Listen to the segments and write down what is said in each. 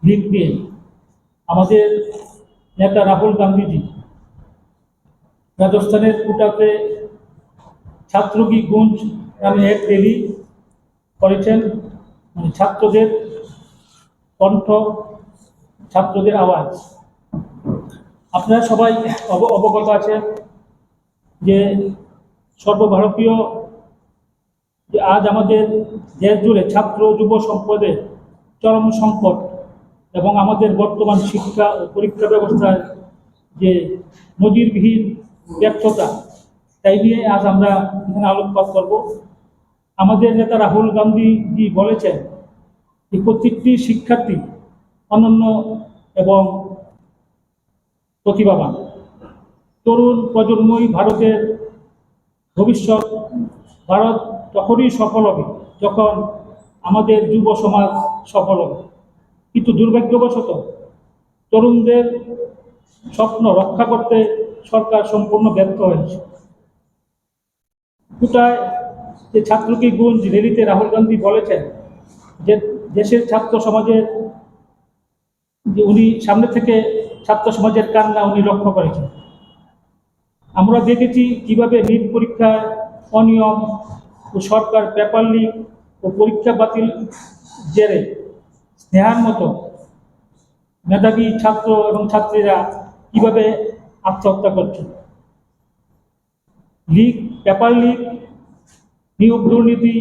লীগ নিয়ে আমাদের নেতা রাহুল গান্ধীজি রাজস্থানের কোটাতে ছাত্র কি গুঞ্জ নামে এক র্যালি করেছেন। মানে ছাত্রদের কণ্ঠ, ছাত্রদের আওয়াজ। আপনারা সবাই অবগত আছেন যে সর্বভারতীয় যে আজ আমাদের দেশ জুড়ে ছাত্র যুব সম্পদের চরম সংকট এবং আমাদের বর্তমান শিক্ষা ও পরীক্ষা ব্যবস্থার যে নজিরবিহীন ব্যর্থতা, তাই নিয়ে আজ আমরা এখানে আলোকপাত করব। আমাদের নেতা রাহুল গান্ধীজি বলেছেন যে প্রত্যেকটি শিক্ষার্থী অনন্য এবং প্রতিভাবান। তরুণ প্রজন্মই ভারতের ভবিষ্যৎ। ভারত তখনই সফল হবে যখন আমাদের যুব সমাজ সফল হবে। কিন্তু দুর্ভাগ্যবশত তরুণদের স্বপ্ন রক্ষা করতে সরকার সম্পূর্ণ ব্যর্থ হয়েছে। কোটায় যে ছাত্র কি গুঞ্জ র্যালিতে রাহুল গান্ধী বলেছেন যে দেশের ছাত্র সমাজের যে উনি সামনে থেকে ছাত্র সমাজের কান্না উনি লক্ষ্য করেছেন। আমরা দেখেছি কিভাবে নিট পরীক্ষার অনিয়ম ও সরকার পেপার লিক ও পরীক্ষা বাতিল জেরে স্নেহার মতো মেধাবী ছাত্র এবং ছাত্রীরা কিভাবে আত্মহত্যা করছে। লিক, পেপার লিক, নিয়োগ দুর্নীতি,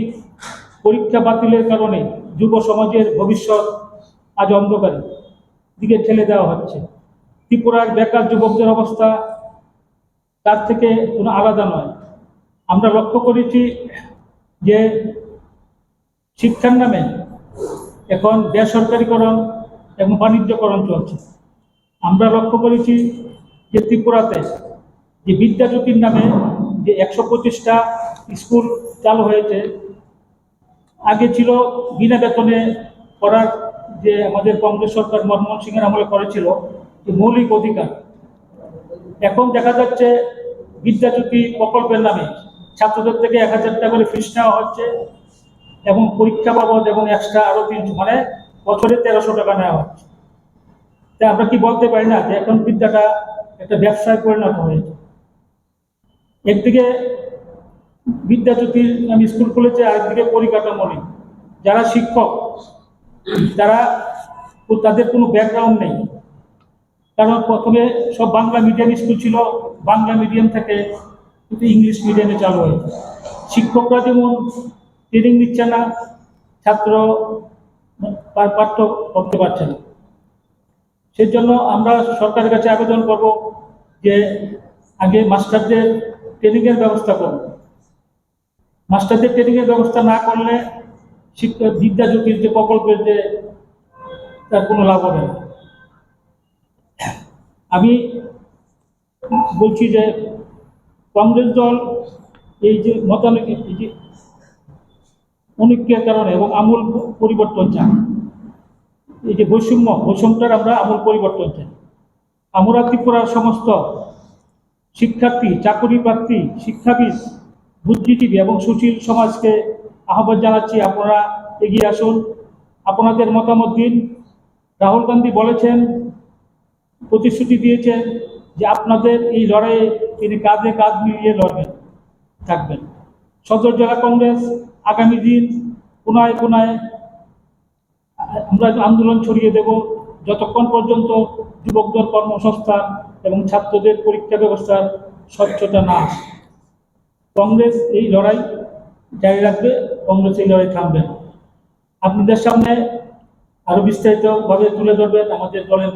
পরীক্ষা বাতিলের কারণে যুব সমাজের ভবিষ্যৎ আজ অন্ধকারে দিকে ঠেলে দেওয়া হচ্ছে। ত্রিপুরার বেকার যুবকদের অবস্থা তার থেকে কোনো আলাদা নয়। আমরা লক্ষ্য করেছি যে শিক্ষার নামে এখন বেসরকারীকরণ এবং বাণিজ্যকরণ চলছে। আমরা লক্ষ্য করেছি যে ত্রিপুরাতে যে বিদ্যাজ্যোতির নামে যে 125টা স্কুল চালু হয়েছে, আগে ছিল বিনা বেতনে পড়ার, যে আমাদের কংগ্রেস সরকার মনমোহন সিংয়ের আমলে করেছিল যে মৌলিক অধিকার। এখন দেখা যাচ্ছে বিদ্যাজ্যোতি প্রকল্পের নামে ছাত্রদের থেকে 1000 টাকা করে ফিস নেওয়া হচ্ছে এবং পরীক্ষা বাবদ এবং এক্সট্রা আরো 300, মানে বছরে 1300 টাকা নেওয়া হচ্ছে। তাই আমরা কি বলতে পারি না যে এখন বিদ্যাটা একটা ব্যবসায় পরিণত হয়েছে। একদিকে বিদ্যাজ্যোতির নামে স্কুল খুলেছে, আরেকদিকে পরিকাঠামো নেই। যারা শিক্ষক তাদের কোনো ব্যাকগ্রাউন্ড নেই। কারণ প্রথমে সব বাংলা মিডিয়াম স্কুল ছিল, বাংলা মিডিয়াম থেকে কিন্তু ইংলিশ মিডিয়ামে চালু হয়েছে। শিক্ষকরা যেমন ট্রেনিং নিচ্ছে না, ছাত্র পাঠ্য করতে পারছে না। সেই জন্য আমরা সরকারের কাছে আবেদন করব যে আগে মাস্টারদের ট্রেনিংয়ের ব্যবস্থা করব। মাস্টারদের ট্রেনিংয়ের ব্যবস্থা না করলে শিক্ষা বিদ্যাজ্যোতির যে প্রকল্পের যে তার কোনো লাভ হবে না। আমি বলছি যে কংগ্রেস দল এই যে মতানৈক্য, এই যে অনৈক্যের কারণে এবং আমূল পরিবর্তন চায়, এই যে বৈষম্যটার আমরা আমূল পরিবর্তন চাই। আমরা ত্রিপুরার সমস্ত শিক্ষার্থী, চাকরি প্রার্থী, শিক্ষাবিদ, বুদ্ধিজীবী এবং সুশীল সমাজকে আহ্বান জানাচ্ছি, আপনারা এগিয়ে আসুন, আপনাদের মতামত দিন। রাহুল গান্ধী বলেছেন, প্রতিশ্রুতি দিয়েছেন যে আপনাদের এই লড়াইয়ে তিনি কাঁধে কাঁধ মিলিয়ে লড়বেন, থাকবেন। সদর জেলা কংগ্রেস আগামী দিন কোনায় কোনায় আমরা আন্দোলন ছড়িয়ে দেব যতক্ষণ পর্যন্ত যুবকদের কর্মসংস্থান এবং ছাত্রদের পরীক্ষা ব্যবস্থার স্বচ্ছতা না আসে। কংগ্রেস এই লড়াই জারি রাখবে, কংগ্রেস এই লড়াই থামবে না। আপনাদের সামনে আরো বিস্তারিতভাবে তুলে ধরবেন আমাদের দলের